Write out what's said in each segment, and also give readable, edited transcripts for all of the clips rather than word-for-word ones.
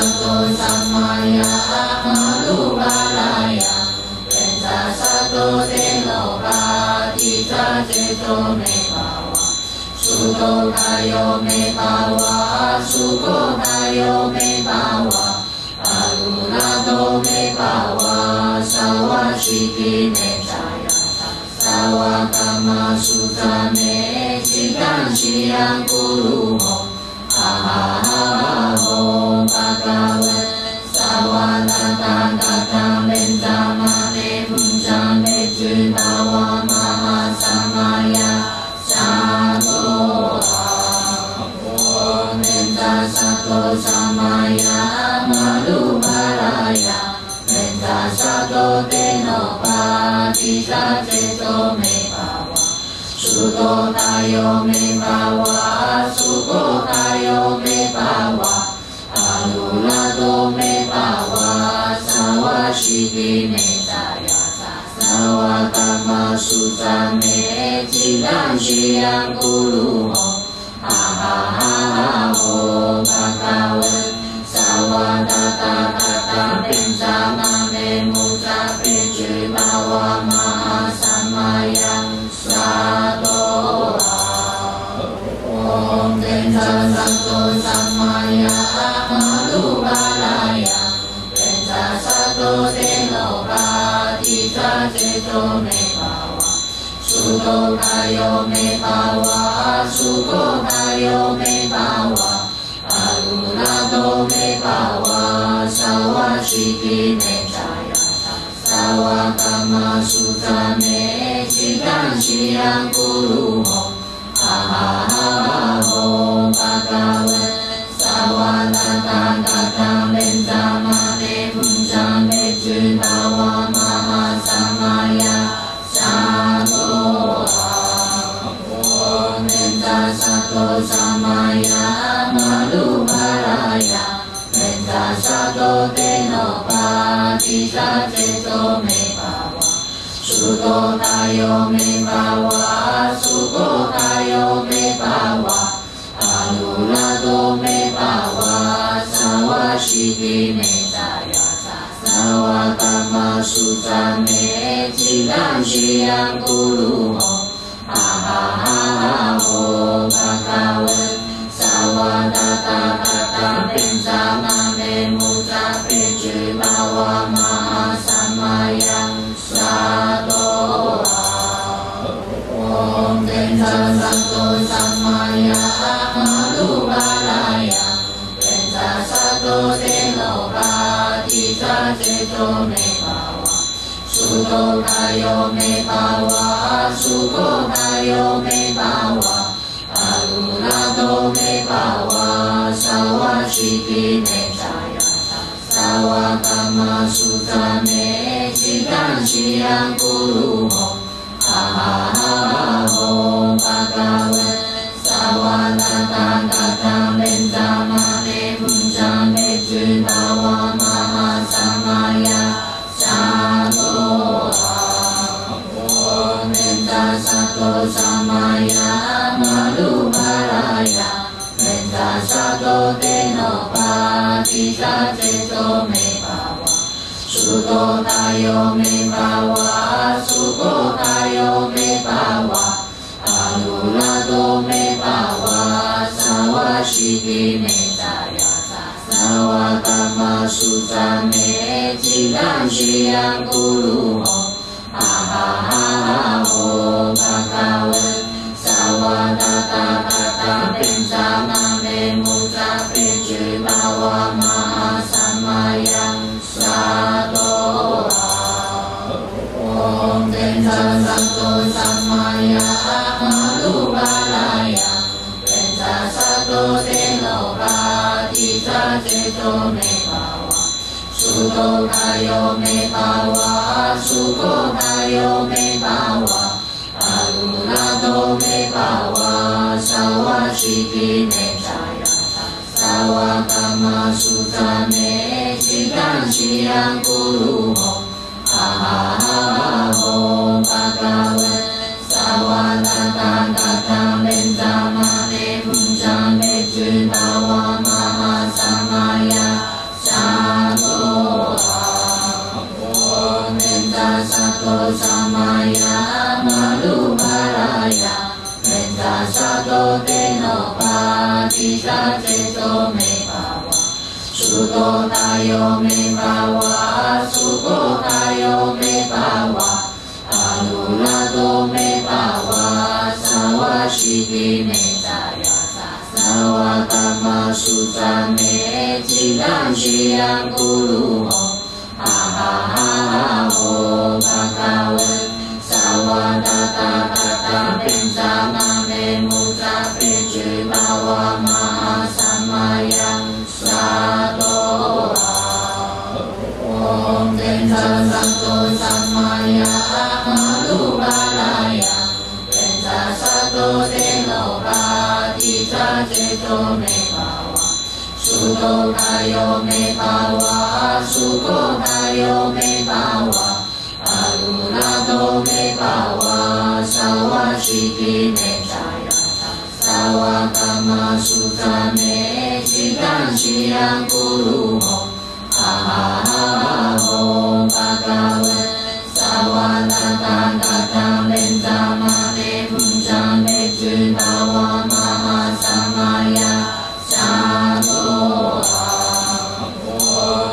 ตโตสัมมายัมมาลุบาลายะเป็นสัสสะโตเตโลกาทิสัจเจโตเมภาวะสุโตกายโยเมภาวะสุโขกายโยเมภาวะอรุณโตเมภาวะสวะชิกิเมจายะสวะกัมมสุตาเมจิตังชิยังกุรุโหอะหะโหภะคะวะสวะตะตะตะตังเบญจามะเมพุญจาเมจุตาวะมหาสัมมายัสสะโตเบญจสัตโตสัมมายัมมาลุบาลายะเบญจสัตโตเตโนปาทิสัจเจโตเมภาวะสุโตกายโยเมภาวะสุโขกายโยเมภาวะอนุนาโตเมภาวะสวะชิกิเมจายะสวะกัมมสุตาเมจิตังชิยังกุรุโหอะหะโหภะคะวะสวะตะตะตะตังเบญจามะเมมุจจาเปจิภาวะมหาสัมมายัสสะโตโอมเบญจสัตโตสัมมายัมมาลุบาลายะเบญจสัตโตเตโลกาทิสัจเจโตเมภาวะสุโตกายโยเมภาวะสุโขกายโยเมภาวะอรุณโตเมภาวะสวะชิกิเมจายะสวะกัมมสุตาเมจิตังชิยังกุรุโหอะหะโหภะคะวะสวะตะตะตะตังเบญจามะเมพุญจาเมจุตาวะมหาสัมมายัสสะโตเบญจสัตโตสัมมายัมมาลุบาลายะเบญจสัตโตเตโนปาทิสัจเจโตเมภาวะสุโตกายโยเมภาวะสุโขกายโยเมภาวะอนุนาโตเมภาวะสวะชิกิเมจายะสวะกัมมสุตาเมจิตังชิยังกุรุโหอะหะโหภะคะวะสวะตะตะตะตังเบญจามะเมมุจจาเปจิภาวะมหาสัมมายัสสะโตโอมเบญจสัตโตสัมมายัมมาลุบาลายะเบญจสัตโตเตโลกาทิสัจเจโตเมภาวะสุโตกายโยเมภาวะสุโขกายโยเมภาวะอรุณโตเมภาวะสวะชิกิเมจายะสวะกัมมสุตาเมจิตังชิยังกุรุโหอะหะโหภะคะวะสวะตะตะตะตังเบญจามะเมพุญจาเมจุตาวะมหาสัมมายัสสะโตโอเบญจสัตโตสัมมายัมมาลุบาลายะเบญจสัตโตเตโนปาทิสัจเจโตเมภาวะสุโตกายโยเมภาวะสุโขกายโยเมภาวะอนุนาโตเมภาวะสวะชิกิเมจายะสวะกัมมสุตาเมจิตังชิยังกุรุโหอะหะโหภะคะวะสวะตะตะตะตังเบญจามะเมมุจจาเปจิภาวะมหาสัมมายัสสะโตโอมเบญจสัตโตสัมมายัมมาลุบาลายะเบญจสัตโตเตโลกาทิสัจเจโตเมภาวะสุโตกายโยเมภาวะสุโขกายโยเมภาวะอรุณโตเมภาวะสวะชิกิเมจายะสวะกัมมสุตาเมจิตังชิยังกุรุโหอะหะโหภะคะวะสวะตะตะตะตังเบญจามะเมพุญจาเมจุตาวะมหาสัมมายัสส เจโตเมภาวะสุโตตายโยเมภาวะสุโกตายโยเมภาวะอานุราโตเมภาวะสาวะชิติเมตายาสาวะกรรมสุตาเมจิตังชิยังกุรุโหอาหาหาโหภะคะวะสาวะตาตาตาตาเป็นสามาเมมุตตะเป็นจิภาวะมหาสัมมายังสาโตโอมเตชะสังโฆสัมมายังมาลุบาลายังเป็นสัสสะโตเตโลกาทิจาเจโตเมภาวะสุโตกายโยเมภาวะสุโกกายโยเมภาวะอารุราโตเมภาวะสาวะชิติเมจายาสาวะกรรมสุตาเมจิตังชิยังกุรุโหอาหาโหภะคะวะสาวะตาตาตาตาเบญจามาเมพุญจาเมจุภาวะมหาสัมมายังสาโตโอ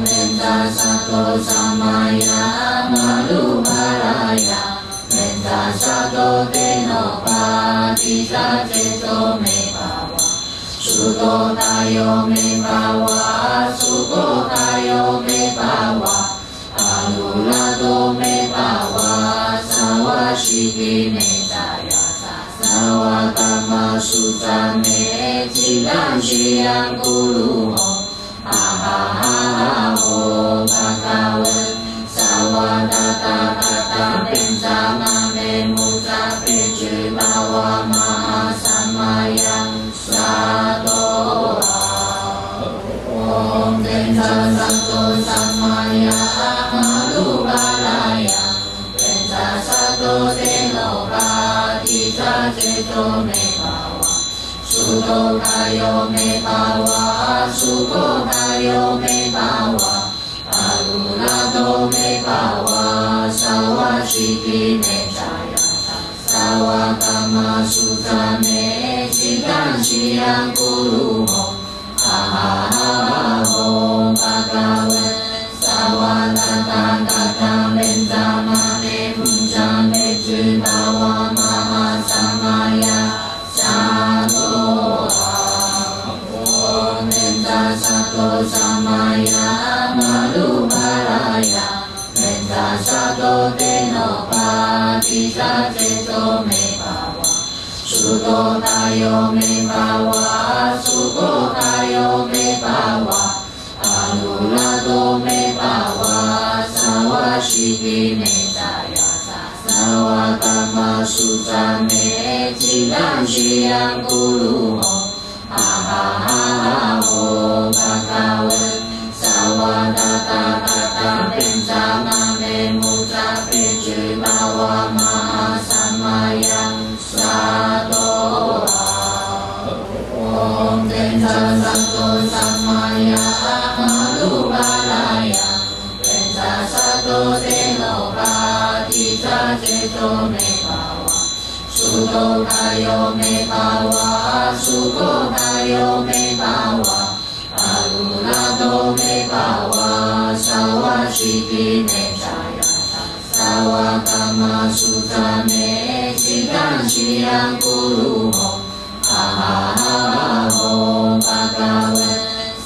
เมตตาสัตโตสัมมายังมาลุภาลายังเมตตาสัตโตเตโนปาติจาเจโตเมภาวะสุโตตายโยเมภาวะสุโกตายโยเมภาวะอานุราโตเมภาวะสาวะชิติเมตายาสาวะกรรมสุตาเมจิตังชิยังกุรุโหอาหาโหภะคะวะสาวะตาตาตาตาเป็นสามาเมมุตตะเป็นจิภาวะมหาสัมมายังสาโตโอมเตชะสังโฆสัมมายังมาลุบาลายังเป็นสัสสะโตเตโลกาทิจาเจโตเมภาวะสุโตกายโยเมภาวะสุโกกายโยเมภาวะอารุราโตเมภาวะสาวะชิติเมจายาสาวะกรรมสุตาเมจิตังชิยังกุรุโหอาหาโหภะคะวะสาวะตาตาตาตาเบญจามาเมพุญจาเมจุภาวะมหาสัมมายังสาโตโอเมตตาสัตโตสัมมายังมาลุภาลายังเมตตาสัตโตเตโนปาติจาเจโตเมภาวะสุโตตายโยเมภาวะสุโกตายโยเมภาวะอานุราโตเมภาวะสาวะชิติเมตายาสาวะกรรมสุตาเมจิตังชิยังกุรุโหอาหาโหภะคะวะสาวะตาตาตาตาเป็นสามาเมมุตตะเป็นจิภาวะมหาสัมมายังสาโตโอมเตชะสังโฆสัมมายังมาลุบาลายังเป็นสัสสะโตเตโลกาทิจาเจโตเมภาวะสุโตกายโยเมภาวะสุโกกายโยเมภาวะอารุราโตเมภาวะสาวะชิติเมจายาสาวะกรรมสุตาเมจิตังชิยังกุรุโหอาหาโหภะคะวะ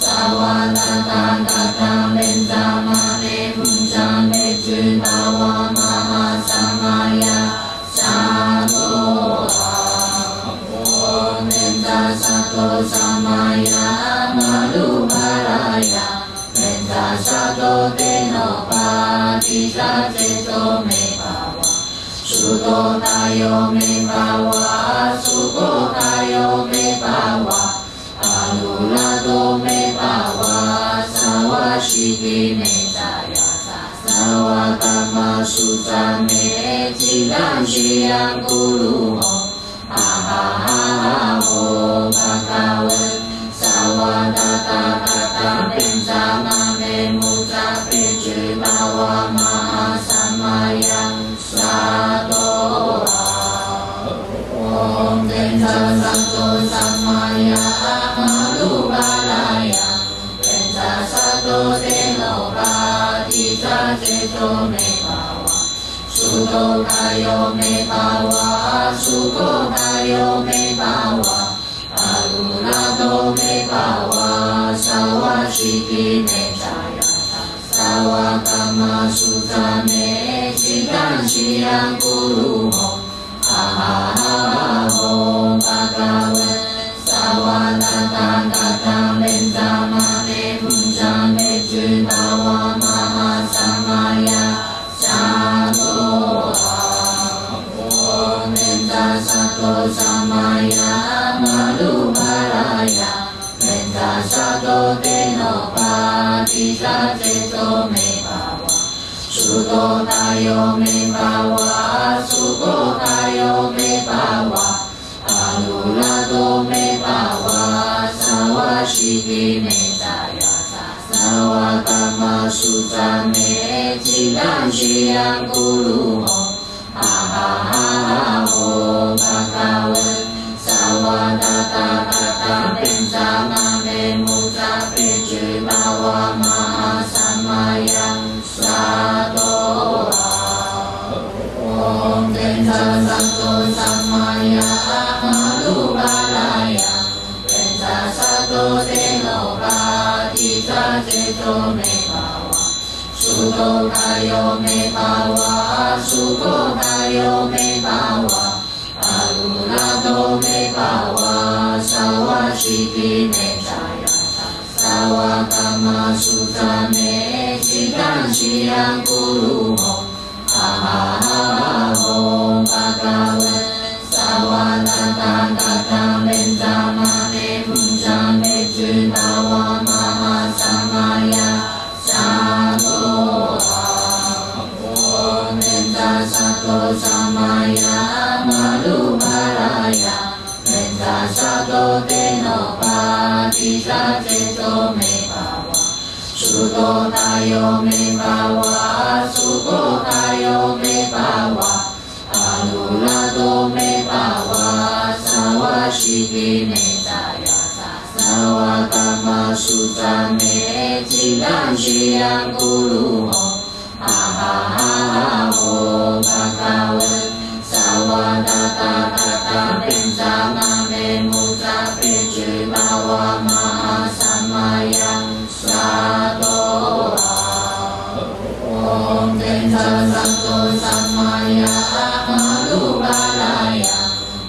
สาวะตาตาตาตาเบญจามาเมพุญจาเมจุภาวะมหาสัมมายังสาโตโอเมตตาสัตโตสัมมายังมาลุภาลายังเมตตาสัตโตเตโนปาติจาเจโตเมภาวะสุโตตายโยเมภาวะสุโกตายโยเมภาวะอานุราโตเมภาวะสาวะชิติเมตายาสาวะกรรมสุตาเมจิตังชิยังกุรุโหอาหาโหภะคะวะสาวะตาตาตาตาเป็นสามาเมมุตตะเป็นจิภาวะมหาสัมมายังสาโตโอมเตชะสังโฆสัมมายังมาลุบา多美巴瓦，苏多达尤美巴瓦，苏多达尤美巴瓦，阿鲁拉多美巴瓦，萨瓦西提美扎雅塔，萨瓦伽玛苏扎美，吉丹西扬咕噜吽，哈哈哈吽，巴嘎文，萨瓦达达达达门扎玛美普扎美居巴瓦玛哈萨玛雅萨多阿，唵门扎萨多萨玛雅玛鲁巴拉雅。门扎萨多德诺巴提萨杰多美巴瓦，苏多达尤美巴瓦，苏多达尤美巴瓦，阿鲁拉多美巴瓦，萨瓦西提美扎雅萨，萨瓦伽玛苏扎美，吉丹西扬咕噜吽，哈哈哈吽，巴嘎文。萨瓦达达达达本扎玛美穆扎贝居巴瓦玛哈萨玛雅萨多阿，唵本扎萨多萨玛雅玛鲁巴拉雅，本扎萨多德诺巴提萨杰多美巴瓦，苏多达尤美巴瓦，苏多达尤美巴瓦。阿鲁拉多美巴瓦，萨瓦西提美扎雅塔，萨瓦伽玛苏扎美，吉丹西扬咕噜吽，哈哈哈吽，巴嘎文，萨瓦达达达达门扎玛美普扎美居巴瓦玛哈萨玛雅萨多阿，唵门扎萨多萨玛雅玛鲁巴拉雅，门扎萨多德诺巴提萨杰多美巴瓦，苏多达尤美巴瓦，苏多达尤美巴瓦，阿鲁拉多美巴瓦，萨瓦西提美扎雅萨，萨瓦伽玛苏扎美，吉丹西扬咕噜吽，哈哈哈吽，巴嘎文。萨瓦达达达达本扎玛美穆扎贝居巴瓦玛哈萨玛雅萨多阿，唵本扎萨多萨玛雅玛鲁巴拉雅，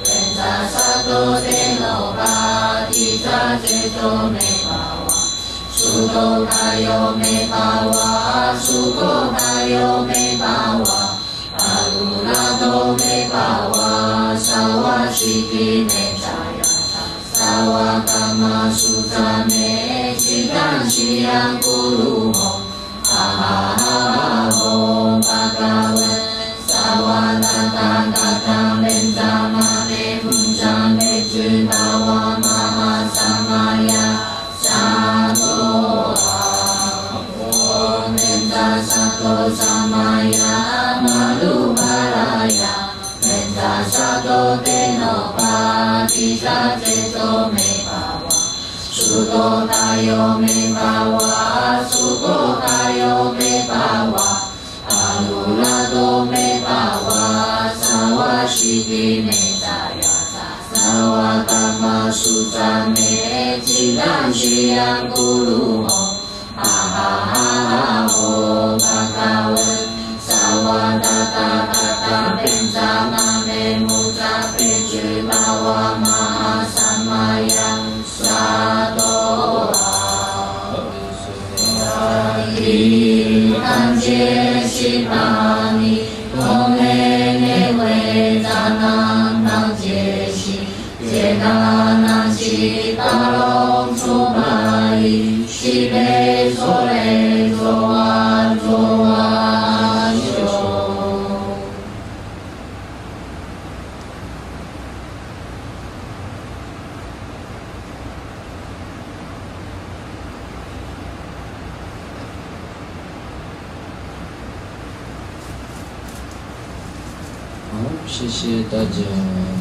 本扎萨多德诺巴提萨杰多美巴瓦，苏多达尤美巴瓦，苏多达尤美巴瓦。阿鲁拉多美巴瓦，萨瓦西提美扎雅塔，萨瓦伽玛苏扎美，吉丹西扬咕噜吽，哈哈哈吽，巴嘎文，萨瓦达达达达门扎玛美普扎美居巴瓦玛哈萨玛雅萨多阿，唵门扎萨多萨玛雅玛鲁巴拉雅，门扎萨多德诺巴提萨杰多美巴瓦，苏多达尤美巴瓦，苏多达尤美巴瓦，阿鲁拉多美巴瓦，萨瓦西提美扎雅萨，萨瓦伽玛苏扎美，吉丹西扬咕噜吽，哈哈哈吽，巴嘎文。萨瓦达达达达本扎玛美穆扎贝居巴瓦玛哈萨玛雅萨多阿，伊安杰西巴尼，我美内维扎南当杰西，杰达南西达隆出巴伊，西贝索雷卓瓦卓瓦。谢谢大家。